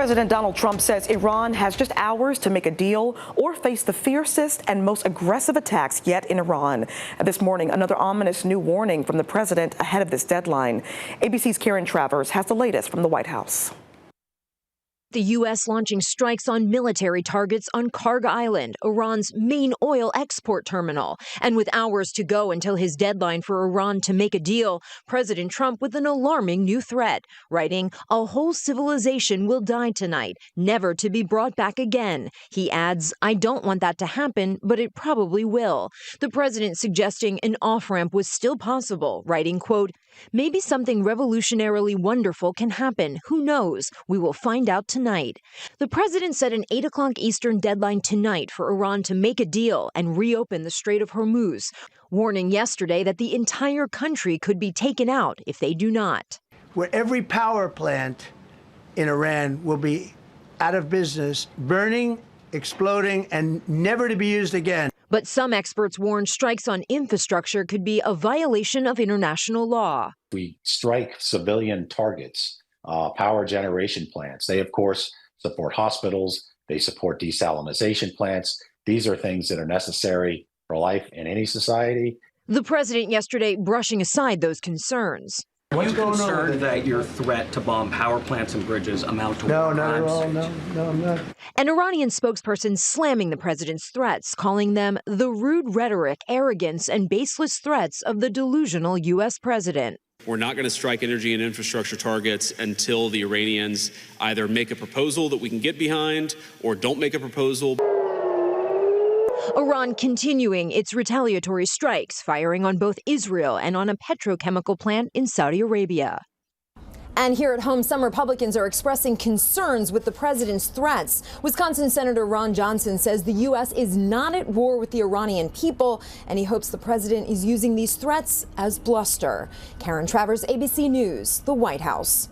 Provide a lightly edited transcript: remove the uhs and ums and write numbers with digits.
President Donald Trump says Iran has just hours to make a deal or face the fiercest and most aggressive attacks yet in Iran. This morning, another ominous new warning from the president ahead of this deadline. ABC's Karen Travers has the latest from the White House. The U.S. launching strikes on military targets on Karg Island, Iran's main oil export terminal. And with hours to go until his deadline for Iran to make a deal, President Trump with an alarming new threat, writing, "A whole civilization will die tonight, never to be brought back again." He adds, "I don't want that to happen, but it probably will." The president suggesting an off-ramp was still possible, writing, quote, "Maybe something revolutionarily wonderful can happen. Who knows? We will find out tonight." The president set an 8 o'clock Eastern deadline tonight for Iran to make a deal and reopen the Strait of Hormuz, warning yesterday that the entire country could be taken out if they do not. Where every power plant in Iran will be out of business, burning, exploding, and never to be used again. But some experts warn strikes on infrastructure could be a violation of international law. We strike civilian targets, power generation plants. They, of course, support hospitals. They support desalinization plants. These are things that are necessary for life in any society. The president yesterday brushing aside those concerns. Are you concerned that your threat to bomb power plants and bridges amount to war crimes? No, not at all. No, I'm not. An Iranian spokesperson slamming the president's threats, calling them the rude rhetoric, arrogance, and baseless threats of the delusional U.S. president. We're not going to strike energy and infrastructure targets until the Iranians either make a proposal that we can get behind or don't make a proposal. Iran continuing its retaliatory strikes, firing on both Israel and on a petrochemical plant in Saudi Arabia. And here at home, some Republicans are expressing concerns with the president's threats. Wisconsin Senator Ron Johnson says the U.S. is not at war with the Iranian people, and he hopes the president is using these threats as bluster. Karen Travers, ABC News, the White House.